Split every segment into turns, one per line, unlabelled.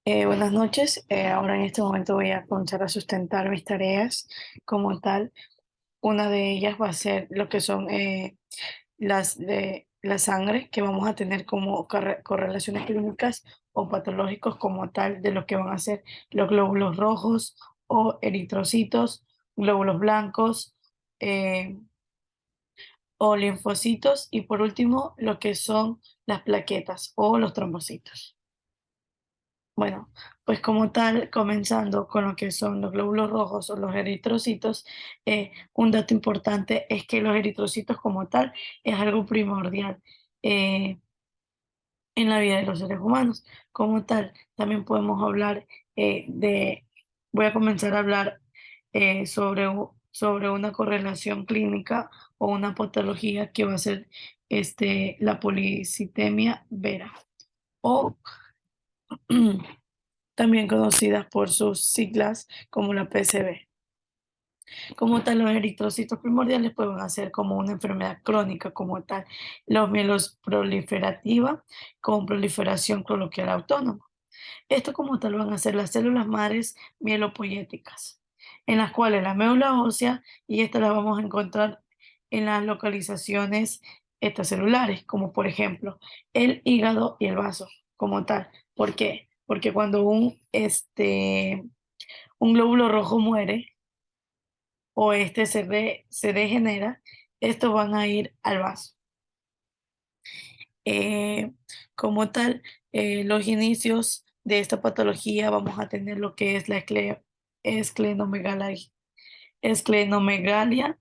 Buenas noches. Ahora en este momento voy a comenzar a sustentar mis tareas como tal. Una de ellas va a ser lo que son las de la sangre, que vamos a tener como correlaciones clínicas o patológicos como tal de lo que van a ser los glóbulos rojos o eritrocitos, glóbulos blancos eh, o linfocitos y por último lo que son las plaquetas o los trombocitos. Bueno, pues como tal, comenzando con lo que son los glóbulos rojos o los eritrocitos, un dato importante es que los eritrocitos como tal es algo primordial eh, en la vida de los seres humanos. Como tal, también podemos hablar voy a comenzar a hablar sobre una correlación clínica o una patología que va a ser la policitemia vera o también conocidas por sus siglas como la PCB. Como tal, los eritrocitos primordiales pueden hacer como una enfermedad crónica como tal, los mielos proliferativa con proliferación coloquial autónoma. Esto como tal van a ser las células madres mielopoyéticas, en las cuales la médula ósea, y estas las vamos a encontrar en las localizaciones extracelulares, como por ejemplo el hígado y el vaso, como tal. ¿Por qué? Porque cuando un glóbulo rojo muere o se degenera, estos van a ir al vaso. Eh, como tal, los inicios de esta patología vamos a tener lo que es la esclenomegalia. Esclenomegalia,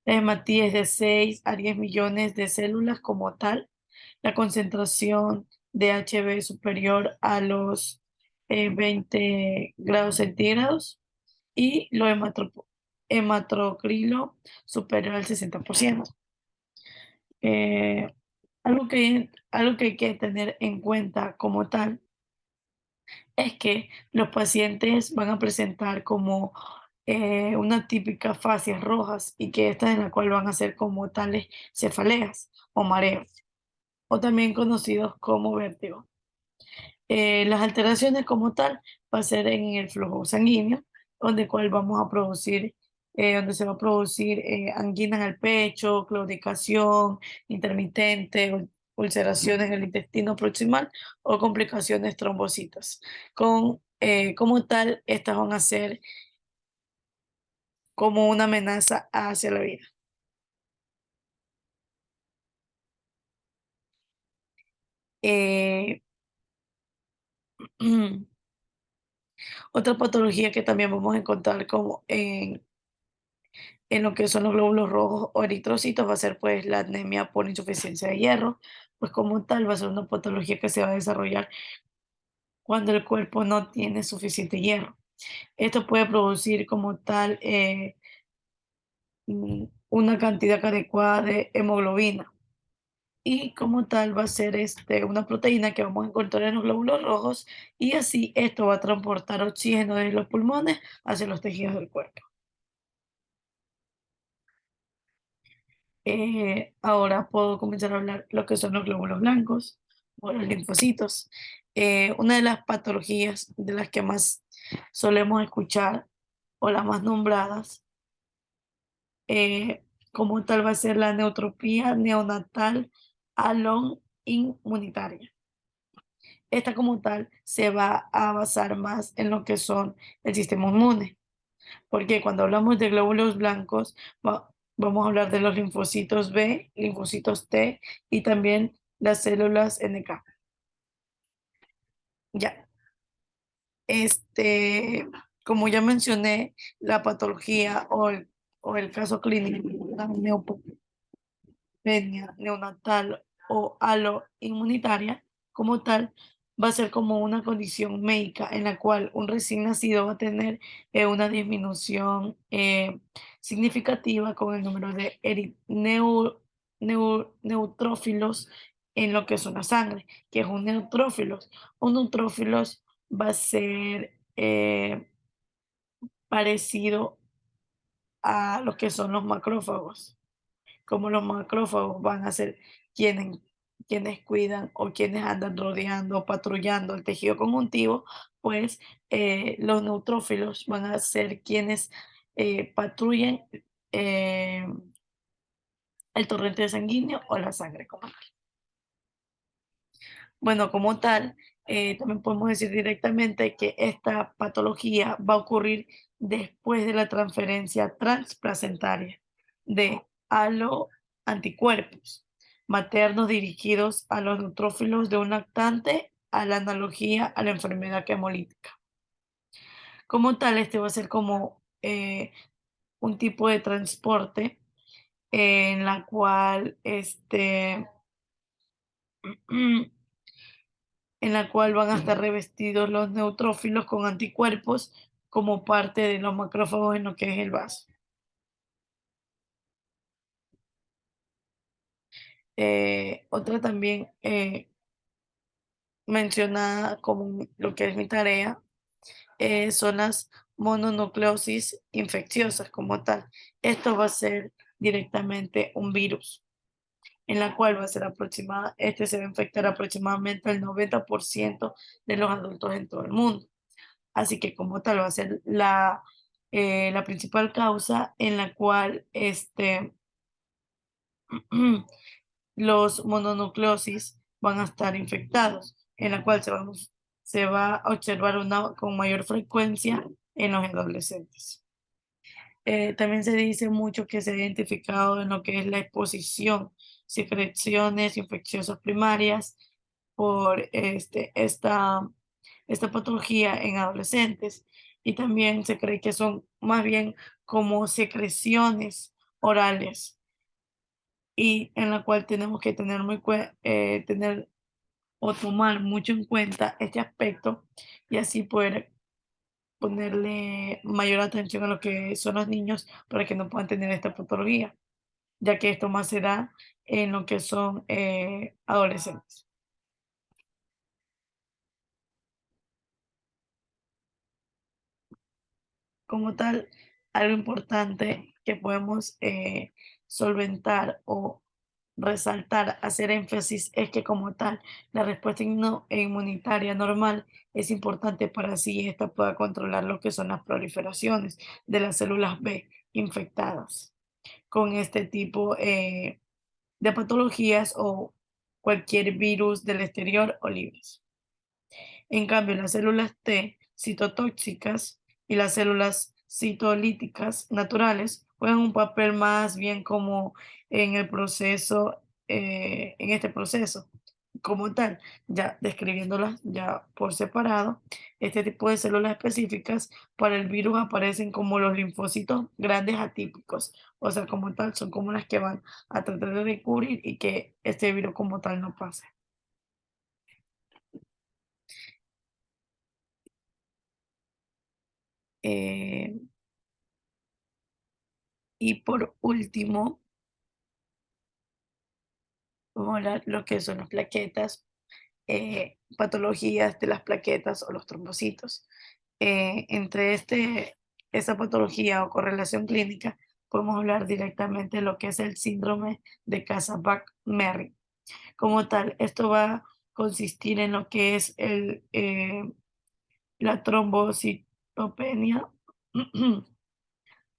la hematía es de 6 a 10 millones de células como tal. La concentración de HB superior a los 20 grados centígrados y lo hematocrilo superior al 60%. Eh, algo que hay que tener en cuenta como tal es que los pacientes van a presentar como una típica fascias rojas y que esta es la cual van a ser como tales cefaleas o mareos, o también conocidos como vértigo. Las alteraciones como tal va a ser en el flujo sanguíneo, donde cual vamos a producir, donde se va a producir angina en el pecho, claudicación intermitente, ulceraciones en el intestino proximal o complicaciones trombocitas. Como tal, estas van a ser como una amenaza hacia la vida. Eh, Otra patología que también vamos a encontrar como en lo que son los glóbulos rojos o eritrocitos va a ser pues la anemia por insuficiencia de hierro, pues como tal va a ser una patología que se va a desarrollar cuando el cuerpo no tiene suficiente hierro. Esto puede producir como tal una cantidad adecuada de hemoglobina y como tal va a ser una proteína que vamos a encontrar en los glóbulos rojos y así esto va a transportar oxígeno de los pulmones hacia los tejidos del cuerpo. Ahora puedo comenzar a hablar lo que son los glóbulos blancos o los linfocitos. Una de las patologías de las que más solemos escuchar o las más nombradas, como tal va a ser la neutropía neonatal alon inmunitaria. Esta como tal se va a basar más en lo que son el sistema inmune, porque cuando hablamos de glóbulos blancos, vamos a hablar de los linfocitos B, linfocitos T y también las células NK. Ya, como ya mencioné, la patología o el caso clínico, la neonatal o aloinmunitaria, como tal, va a ser como una condición médica en la cual un recién nacido va a tener una disminución significativa con el número de neutrófilos en lo que es una sangre, que es un neutrófilos. Un neutrófilos va a ser parecido a lo que son los macrófagos como los macrófagos van a ser, tienen, quienes cuidan o quienes andan rodeando o patrullando el tejido conjuntivo, pues los neutrófilos van a ser quienes patrullen eh, el torrente sanguíneo o la sangre como tal. Bueno, como tal, también podemos decir directamente que esta patología va a ocurrir después de la transferencia transplacentaria de anticuerpos maternos dirigidos a los neutrófilos de un lactante a la analogía a la enfermedad hemolítica. Como tal, este va a ser como un tipo de transporte en la cual en la cual van a estar revestidos los neutrófilos con anticuerpos como parte de los macrófagos en lo que es el vaso. Otra también mencionada como lo que es mi tarea son las mononucleosis infecciosas como tal. Esto va a ser directamente un virus en la cual va a ser aproximada, este se va a infectar aproximadamente el 90% de los adultos en todo el mundo. Así que como tal va a ser la principal causa en la cual los mononucleosis van a estar infectados, en la cual se va a observar una con mayor frecuencia en los adolescentes. También se dice mucho que se ha identificado en lo que es la exposición, secreciones infecciosas primarias por esta patología en adolescentes y también se cree que son más bien como secreciones orales y en la cual tenemos que tener tener o tomar mucho en cuenta este aspecto y así poder ponerle mayor atención a lo que son los niños para que no puedan tener esta patología, ya que esto más se da en lo que son adolescentes. Como tal, algo importante que podemos solventar o resaltar, hacer énfasis, es que como tal, la respuesta inmunitaria normal es importante para así esta pueda controlar lo que son las proliferaciones de las células B infectadas con este tipo de patologías o cualquier virus del exterior o libres. En cambio, las células T citotóxicas y las células citolíticas naturales juegan un papel más bien como en el proceso, en este proceso. Como tal, ya describiéndolas ya por separado, este tipo de células específicas para el virus aparecen como los linfocitos grandes atípicos, o sea, como tal, son como las que van a tratar de descubrir y que este virus como tal no pase. Eh, y por último, vamos a hablar lo que son las plaquetas, patologías de las plaquetas o los trombocitos. Entre esa patología o correlación clínica, podemos hablar directamente de lo que es el síndrome de Kasabach-Merry. Como tal, esto va a consistir en lo que es la trombocitopenia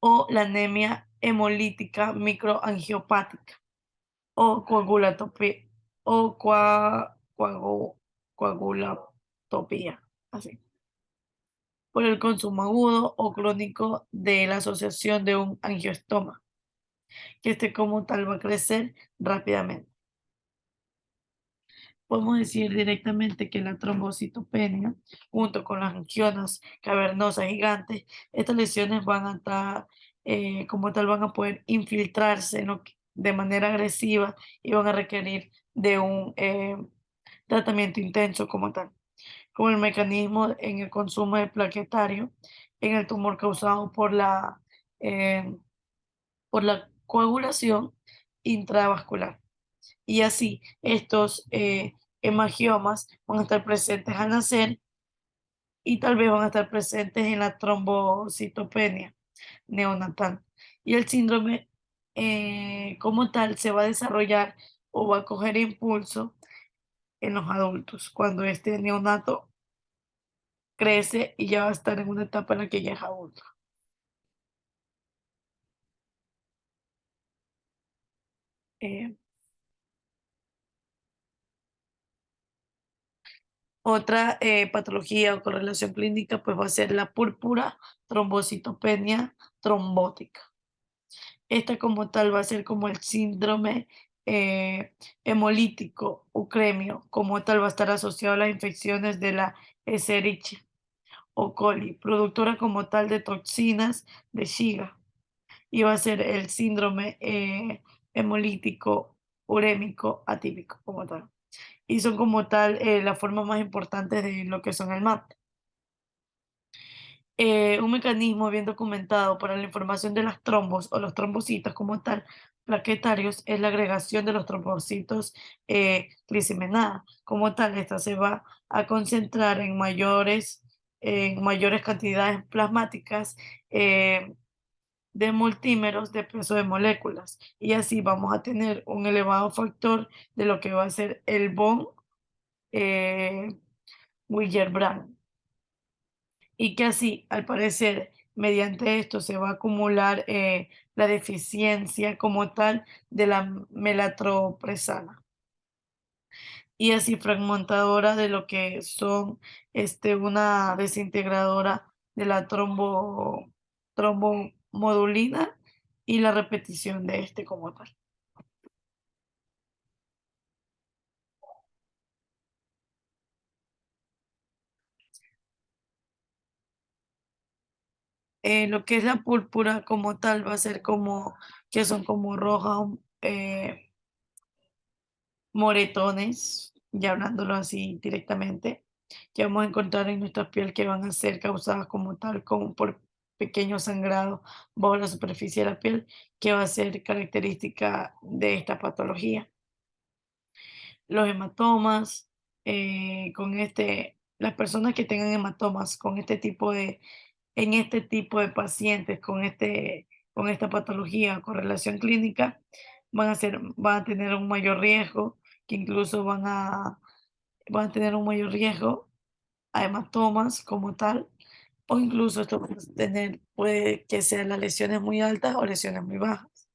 o la anemia hemolítica microangiopática o coagulatopía o coagulatopía, así, por el consumo agudo o crónico de la asociación de un angiostoma, que este como tal va a crecer rápidamente. Podemos decir directamente que la trombocitopenia, junto con las angionas cavernosas gigantes, estas lesiones van a estar, como tal, van a poder infiltrarse de manera agresiva y van a requerir de un tratamiento intenso como tal, como el mecanismo en el consumo de plaquetario en el tumor causado eh, por la coagulación intravascular. Y así estos hemangiomas van a estar presentes al nacer y tal vez van a estar presentes en la trombocitopenia neonatal. Y el síndrome como tal se va a desarrollar o va a coger impulso en los adultos, cuando este neonato crece y ya va a estar en una etapa en la que ya es adulto. Eh, Otra patología o correlación clínica pues va a ser la púrpura trombocitopenia trombótica. Esta como tal va a ser como el síndrome eh, hemolítico ucremio, como tal va a estar asociado a las infecciones de la Escherichia o coli, productora como tal de toxinas de Shiga, y va a ser el síndrome hemolítico urémico atípico como tal. Y son como tal la forma más importante de lo que son el MAP. Un mecanismo bien documentado para la información de las trombos o los trombocitos como tal plaquetarios es la agregación de los trombocitos glicemina. Como tal, esta se va a concentrar en mayores cantidades plasmáticas de multímeros de peso de moléculas. Y así vamos a tener un elevado factor de lo que va a ser el von eh, Willebrand, y que así, al parecer, mediante esto se va a acumular la deficiencia como tal de la melatropresana y así fragmentadora de lo que son una desintegradora de la trombomodulina y la repetición de este como tal. Lo que es la púrpura como tal va a ser como que son como rojas, eh, moretones, ya hablándolo así directamente, que vamos a encontrar en nuestra piel que van a ser causadas como tal, como por pequeños sangrados bajo la superficie de la piel, que va a ser característica de esta patología. Los hematomas, las personas que tengan hematomas con en este tipo de pacientes con esta patología o correlación clínica, van a tener un mayor riesgo, que incluso van a tener un mayor riesgo a hematomas como tal, o incluso esto puede que sean las lesiones muy altas o lesiones muy bajas.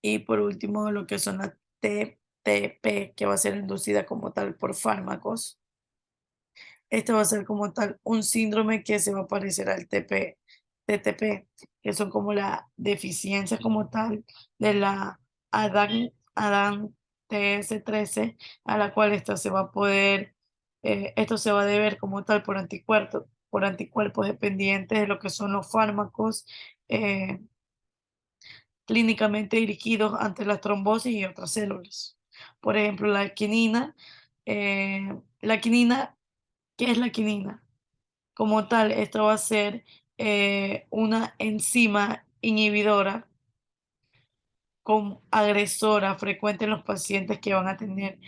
Y por último, lo que son las TTP, que va a ser inducida como tal por fármacos. Este va a ser como tal un síndrome que se va a parecer al TTP, que son como la deficiencia como tal de la ADAN TS13, a la cual esto se va a deber como tal por anticuerpos dependientes de lo que son los fármacos eh, clínicamente dirigidos ante la trombosis y otras células. Por ejemplo, la quinina, ¿qué es la quinina? Como tal, esto va a ser una enzima inhibidora con agresora frecuente en los pacientes que van a tener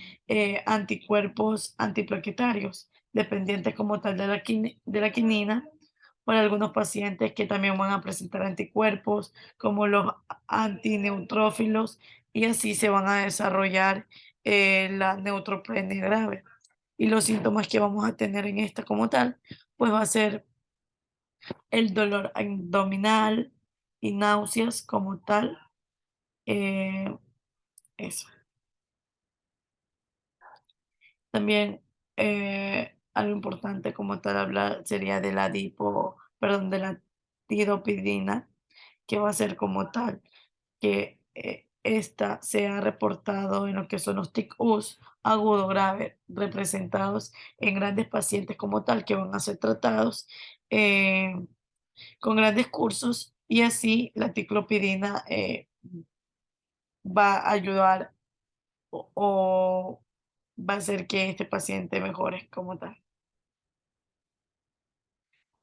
anticuerpos antiplaquetarios, dependientes como tal de de la quinina, para algunos pacientes que también van a presentar anticuerpos como los antineutrófilos, y así se van a desarrollar la neutropenia grave. Y los síntomas que vamos a tener en esta como tal, pues va a ser el dolor abdominal y náuseas como tal. eh, Eso. También algo importante como tal hablar sería de de la tiroidina, que va a ser como tal que esta se ha reportado en lo que son los TIC-US agudo grave, representados en grandes pacientes como tal, que van a ser tratados eh, con grandes cursos, y así la ticlopidina va a ayudar o va a hacer que este paciente mejore como tal.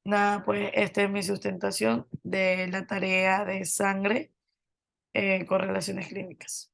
Nada, pues esta es mi sustentación de la tarea de sangre con relaciones clínicas.